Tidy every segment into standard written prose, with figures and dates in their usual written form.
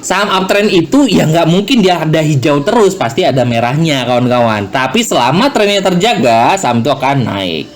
saham uptrend itu ya nggak mungkin dia ada hijau terus, pasti ada merahnya kawan-kawan. Tapi selama trennya terjaga, saham itu akan naik.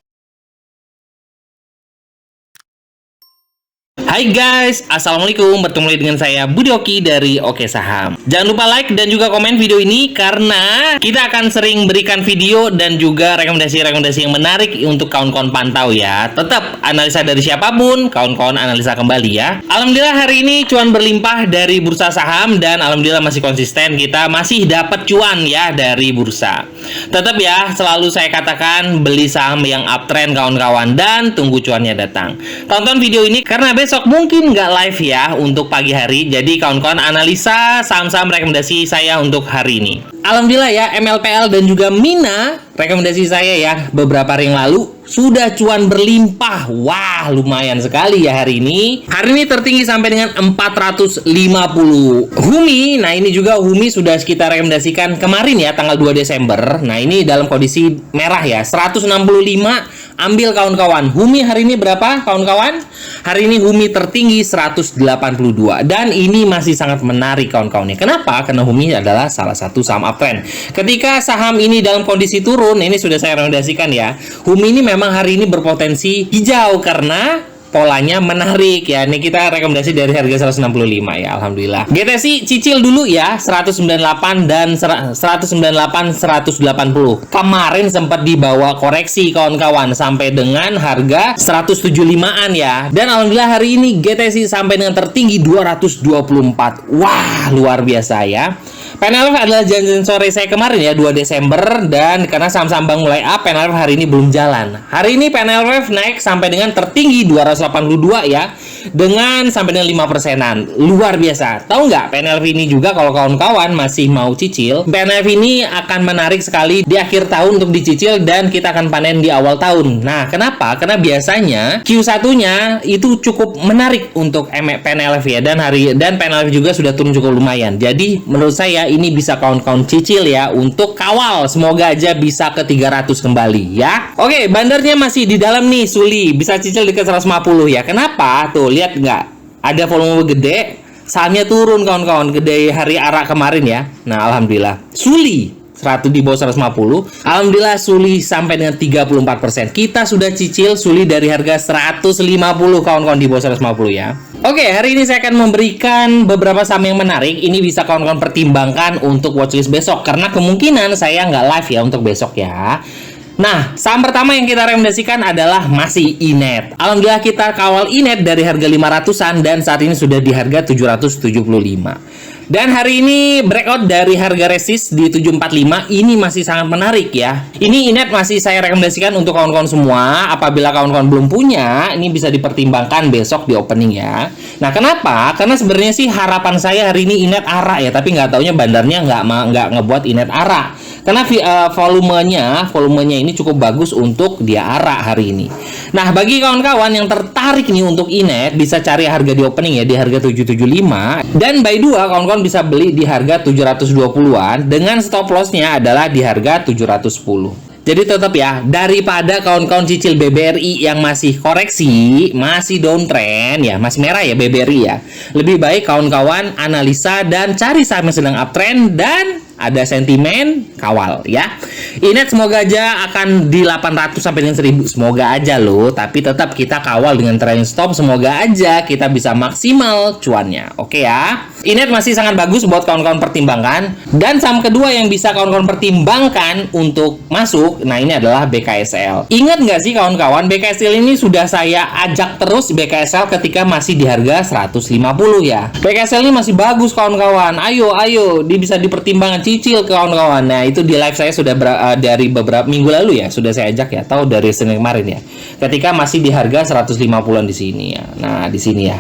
Hai guys, assalamualaikum, bertemu lagi dengan saya Budi Oki dari Oke Saham. Jangan lupa like dan juga komen video ini karena kita akan sering berikan video dan juga rekomendasi-rekomendasi yang menarik untuk kawan-kawan pantau ya. Tetap analisa dari siapapun, kawan-kawan analisa kembali ya. Alhamdulillah hari ini cuan berlimpah dari bursa saham dan alhamdulillah masih konsisten, kita masih dapat cuan ya dari bursa. Tetap ya, selalu saya katakan beli saham yang uptrend kawan-kawan dan tunggu cuannya datang. Tonton video ini karena besok mungkin nggak live ya untuk pagi hari. Jadi kawan-kawan analisa saham-saham rekomendasi saya untuk hari ini. Alhamdulillah ya, MLPL dan juga Mina rekomendasi saya ya beberapa hari yang lalu sudah cuan berlimpah. Wah, lumayan sekali ya hari ini. Hari ini tertinggi sampai dengan 450. Humi, nah ini juga Humi sudah kita rekomendasikan kemarin ya tanggal 2 Desember. Nah ini dalam kondisi merah ya, 165. Ambil kawan-kawan. Humi hari ini berapa kawan-kawan? Hari ini Humi tertinggi 182 dan ini masih sangat menarik kawan-kawannya. Kenapa? Karena Humi adalah salah satu saham uptrend. Ketika saham ini dalam kondisi turun, ini sudah saya rekomendasikan ya. Humi ini memang hari ini berpotensi hijau karena polanya menarik ya. Ini kita rekomendasi dari harga 165 ya, alhamdulillah. GTC cicil dulu ya, 198 dan 198 180. Kemarin sempat dibawa koreksi kawan-kawan sampai dengan harga 175-an ya. Dan alhamdulillah hari ini GTC sampai dengan tertinggi 224. Wah, luar biasa ya. PNLF adalah janjian sore saya kemarin ya, 2 Desember, dan karena saham-saham bank mulai up, PNLF hari ini belum jalan. Hari ini PNLF naik sampai dengan tertinggi 282 ya, dengan sampai dengan 5%-an. Luar biasa. Tahu nggak, PNLF ini juga kalau kawan-kawan masih mau cicil, PNLF ini akan menarik sekali di akhir tahun untuk dicicil dan kita akan panen di awal tahun. Nah, kenapa? Karena biasanya Q1-nya itu cukup menarik untuk PNLF ya, dan PNLF juga sudah turun cukup lumayan. Jadi, menurut saya ini bisa kawan-kawan cicil ya untuk kawal, semoga aja bisa ke 300 kembali ya. Oke, bandarnya masih di dalam nih, Suli bisa cicil dekat 150 ya. Kenapa? Tuh lihat nggak, ada volume gede, sahamnya turun kawan-kawan, gede hari ARA kemarin ya. Nah alhamdulillah Suli 100 di bawah 150. Alhamdulillah Suli sampai dengan 34%. Kita sudah cicil Suli dari harga 150 kawan-kawan di bawah 150 ya. Oke, hari ini saya akan memberikan beberapa saham yang menarik. Ini bisa kawan-kawan pertimbangkan untuk watchlist besok karena kemungkinan saya nggak live ya untuk besok ya. Nah, saham pertama yang kita rekomendasikan adalah masih Inet. Alhamdulillah kita kawal Inet dari harga 500-an dan saat ini sudah di harga 775. Dan hari ini breakout dari harga resist di 745, ini masih sangat menarik ya. Ini Inet masih saya rekomendasikan untuk kawan-kawan semua. Apabila kawan-kawan belum punya, ini bisa dipertimbangkan besok di opening ya. Nah kenapa? Karena sebenarnya sih harapan saya hari ini Inet ARA ya, tapi nggak taunya bandarnya nggak ngebuat Inet ARA. Karena volumenya ini cukup bagus untuk dia ARA hari ini. Nah bagi kawan-kawan yang tertarik nih untuk Inet, bisa cari harga di opening ya di harga 775. Dan by 2 kawan-kawan bisa beli di harga 720-an dengan stop lossnya adalah di harga 710. Jadi tetap ya, daripada kawan-kawan cicil BBRI yang masih koreksi, masih downtrend ya, masih merah ya BBRI ya, lebih baik kawan-kawan analisa dan cari saham yang sedang uptrend dan ada sentimen, kawal ya. Inet semoga aja akan di 800 sampai dengan 1000, semoga aja loh, tapi tetap kita kawal dengan trailing stop, semoga aja kita bisa maksimal cuannya. Oke ya. Inet masih sangat bagus buat kawan-kawan pertimbangkan. Dan saham kedua yang bisa kawan-kawan pertimbangkan untuk masuk, nah ini adalah BKSL. Ingat nggak sih kawan-kawan, BKSL ini sudah saya ajak terus BKSL ketika masih di harga 150 ya. BKSL ini masih bagus kawan-kawan. Ayo, bisa dipertimbangkan cicil kawan-kawan. Nah itu di live saya sudah dari beberapa minggu lalu ya, sudah saya ajak ya, atau dari Senin kemarin ya. Ketika masih di harga 150-an di sini ya. Nah di sini ya.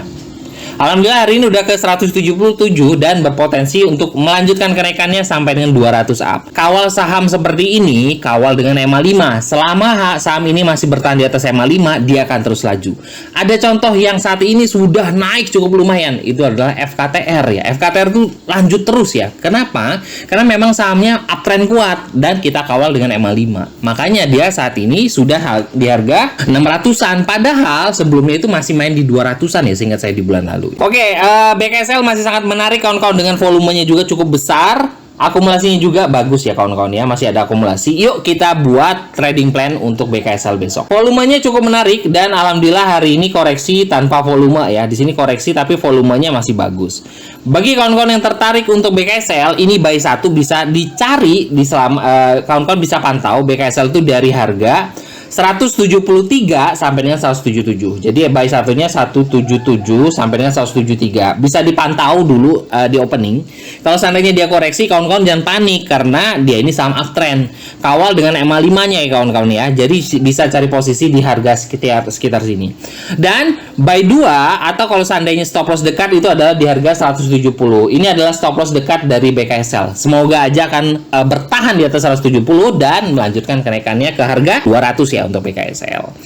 Alhamdulillah hari ini udah ke 177 dan berpotensi untuk melanjutkan kenaikannya sampai dengan 200 up. Kawal saham seperti ini, kawal dengan EMA 5. Selama saham ini masih bertahan di atas EMA 5, dia akan terus laju. Ada contoh yang saat ini sudah naik cukup lumayan, itu adalah FKTR ya. FKTR itu lanjut terus ya. Kenapa? Karena memang sahamnya uptrend kuat dan kita kawal dengan EMA 5. Makanya dia saat ini sudah di harga 600-an. Padahal sebelumnya itu masih main di 200-an ya, seingat saya di bulan lalu. gitu. Oke, BKSL masih sangat menarik kawan-kawan, dengan volumenya juga cukup besar. Akumulasinya juga bagus ya kawan-kawan ya, masih ada akumulasi. Yuk kita buat trading plan untuk BKSL besok. Volumenya cukup menarik dan alhamdulillah hari ini koreksi tanpa volume ya. Di sini koreksi tapi volumenya masih bagus. Bagi kawan-kawan yang tertarik untuk BKSL, ini buy 1 bisa dicari di kawan-kawan bisa pantau BKSL itu dari harga 173 sampai dengan 177. Jadi buy satunya 177 sampai dengan 173. Bisa dipantau dulu di opening. Kalau seandainya dia koreksi, kawan-kawan jangan panik karena dia ini saham uptrend. Kawal dengan MA5-nya ya kawan-kawan ya. Jadi bisa cari posisi di harga sekitar sini. Dan buy 2 atau kalau seandainya stop loss dekat itu adalah di harga 170. Ini adalah stop loss dekat dari BKSL. Semoga aja akan bertahan di atas 170 dan melanjutkan kenaikannya ke harga 200 ya untuk BKSL.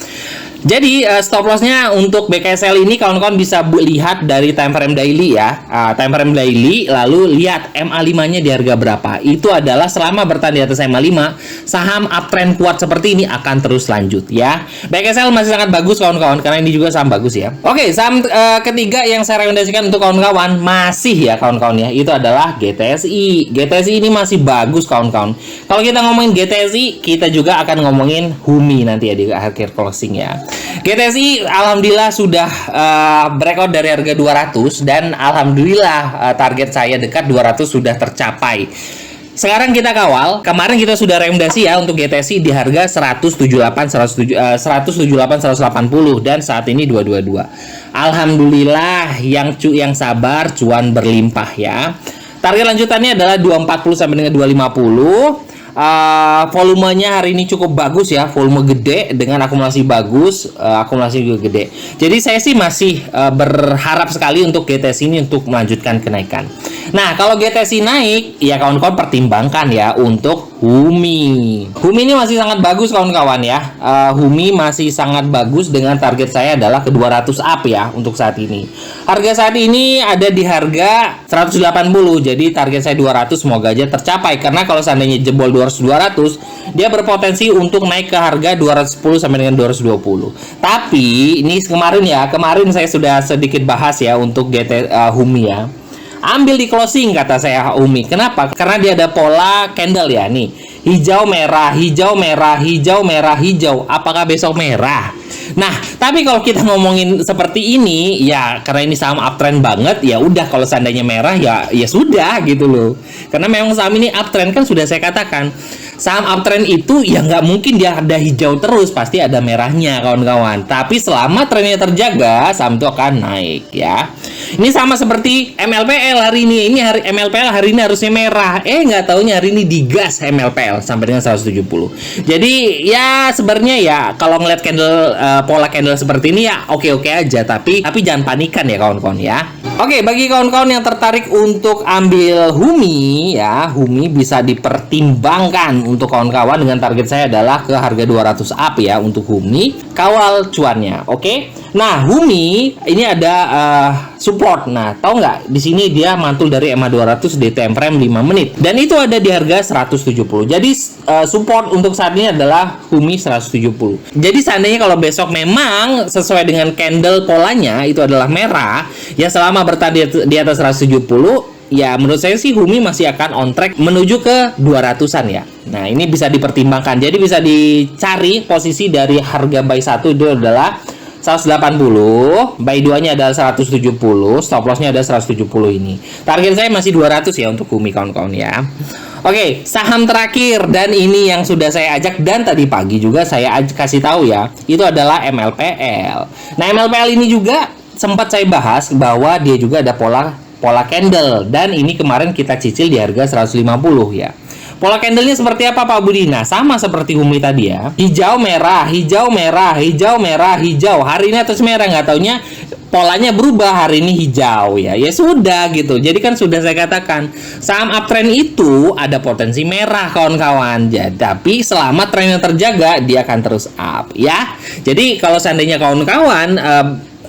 Jadi stop lossnya untuk BKSL ini kawan-kawan bisa lihat dari time frame daily ya. Time frame daily, lalu lihat MA5-nya di harga berapa. Itu adalah selama bertahan di atas MA5, saham uptrend kuat seperti ini akan terus lanjut ya. BKSL masih sangat bagus kawan-kawan, karena ini juga saham bagus ya. Oke, saham ketiga yang saya rekomendasikan untuk kawan-kawan masih ya kawan-kawan ya, itu adalah GTSI. GTSI ini masih bagus kawan-kawan. Kalau kita ngomongin GTSI, kita juga akan ngomongin HUMI nanti ya di akhir closing ya. GTSI alhamdulillah sudah breakout dari harga 200 dan alhamdulillah target saya dekat 200 sudah tercapai. Sekarang kita kawal. Kemarin kita sudah rekomendasi ya untuk GTSI di harga 178 180 dan saat ini 222. Alhamdulillah yang sabar cuan berlimpah ya. Target lanjutannya adalah 240 sampai dengan 250. Volumenya hari ini cukup bagus ya, volume gede dengan akumulasi bagus, akumulasi juga gede. Jadi saya sih masih berharap sekali untuk GTSI ini untuk melanjutkan kenaikan. Nah, kalau GTSI naik, ya kawan-kawan pertimbangkan ya untuk HUMI. HUMI ini masih sangat bagus kawan-kawan ya. HUMI masih sangat bagus dengan target saya adalah ke 200 up ya untuk saat ini. Harga saat ini ada di harga 180, jadi target saya 200 semoga aja tercapai. Karena kalau seandainya jebol 200, dia berpotensi untuk naik ke harga 210 sampai dengan 220. Tapi ini kemarin saya sudah sedikit bahas ya untuk HUMI ya. Ambil di closing kata saya HUMI. Kenapa? Karena dia ada pola candle ya nih. Hijau merah, hijau merah, hijau merah, hijau. Apakah besok merah? Nah, tapi kalau kita ngomongin seperti ini ya karena ini saham uptrend banget, ya udah kalau seandainya merah ya sudah gitu loh. Karena memang saham ini uptrend kan sudah saya katakan. Saham uptrend itu ya nggak mungkin dia ada hijau terus, pasti ada merahnya kawan-kawan. Tapi selama trennya terjaga, saham itu akan naik ya. Ini sama seperti MLPL hari ini. MLPL hari ini harusnya merah. Nggak taunya hari ini digas MLPL sampai dengan 170. Jadi ya sebenarnya ya kalau ngeliat pola candle seperti ini ya oke-oke aja. Tapi jangan panikan ya kawan-kawan ya. Oke, bagi kawan-kawan yang tertarik untuk ambil HUMI ya, HUMI bisa dipertimbangkan untuk kawan-kawan dengan target saya adalah ke harga 200 up ya untuk HUMI. Kawal cuannya, oke? Nah, HUMI ini ada support. Nah, tahu nggak? Di sini dia mantul dari EMA 200 di time frame 5 menit. Dan itu ada di harga 170. Jadi support untuk saat ini adalah HUMI 170. Jadi seandainya kalau besok memang sesuai dengan candle polanya itu adalah merah, ya selama bertahan di atas 170, ya menurut saya sih HUMI masih akan on track menuju ke 200-an ya. Nah, ini bisa dipertimbangkan. Jadi bisa dicari posisi dari harga buy 1 itu adalah 180, buy 2-nya adalah 170, stop loss-nya ada 170 ini. Target saya masih 200 ya untuk HUMI kawan-kawan ya. Oke, saham terakhir dan ini yang sudah saya ajak dan tadi pagi juga saya kasih tahu ya, itu adalah MLPL. Nah, MLPL ini juga sempat saya bahas bahwa dia juga ada pola candle dan ini kemarin kita cicil di harga 150 ya. Pola candlenya seperti apa Pak Budi? Nah, sama seperti HUMI tadi ya. Hijau merah, hijau merah, hijau merah, hijau. Hari ini atas merah, nggak taunya polanya berubah, hari ini hijau ya. Ya sudah gitu. Jadi kan sudah saya katakan, saham uptrend itu ada potensi merah kawan-kawan. Tapi selama trennya terjaga, dia akan terus up ya. Jadi kalau seandainya kawan-kawan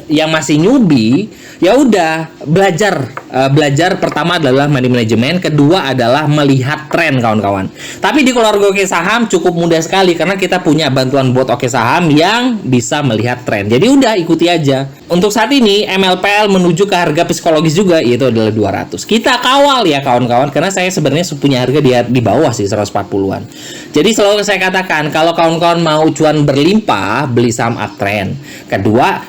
yang masih newbie, ya udah belajar pertama adalah money management, kedua adalah melihat tren kawan-kawan. Tapi di keluarga Oke Saham cukup mudah sekali karena kita punya bantuan buat Oke Saham yang bisa melihat tren. Jadi udah ikuti aja. Untuk saat ini MLPL menuju ke harga psikologis juga, yaitu adalah 200. Kita kawal ya kawan-kawan, karena saya sebenarnya punya harga di bawah sih 140-an. Jadi selalu saya katakan kalau kawan-kawan mau cuan berlimpah, beli saham uptrend. Kedua,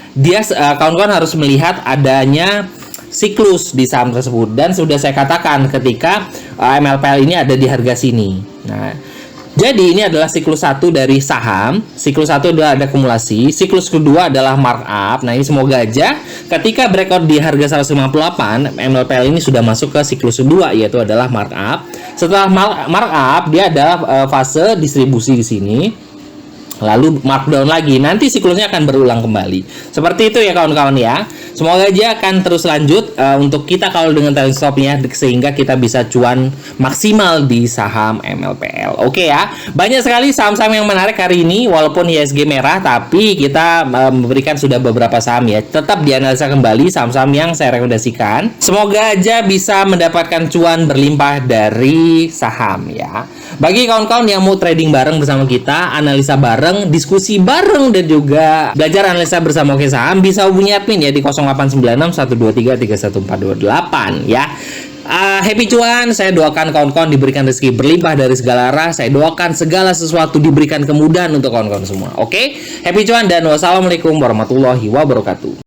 kawan-kawan harus melihat adanya siklus di saham tersebut, dan sudah saya katakan ketika MLPL ini ada di harga sini. Nah, jadi ini adalah siklus 1 dari saham. Siklus 1 adalah ada akumulasi. Siklus kedua adalah markup. Nah, ini semoga aja ketika breakout di harga 158, MLPL ini sudah masuk ke siklus kedua, yaitu adalah markup. Setelah markup, dia ada fase distribusi di sini. Lalu markdown lagi, nanti siklusnya akan berulang kembali. Seperti itu ya kawan-kawan ya. Semoga aja akan terus lanjut untuk kita kalau dengan trailing stopnya, sehingga kita bisa cuan maksimal di saham MLPL. Oke ya, banyak sekali saham-saham yang menarik hari ini. Walaupun IHSG merah, tapi kita memberikan sudah beberapa saham ya. Tetap dianalisa kembali saham-saham yang saya rekomendasikan. Semoga aja bisa mendapatkan cuan berlimpah dari saham ya. Bagi kawan-kawan yang mau trading bareng bersama kita, analisa bareng, diskusi bareng, dan juga belajar analisa bersama Oke Saham, bisa hubungi admin ya di 0896 123 31428 ya. Happy cuan, saya doakan kawan-kawan diberikan rezeki berlimpah dari segala arah. Saya doakan segala sesuatu diberikan kemudahan untuk kawan-kawan semua. Oke, happy cuan dan wassalamualaikum warahmatullahi wabarakatuh.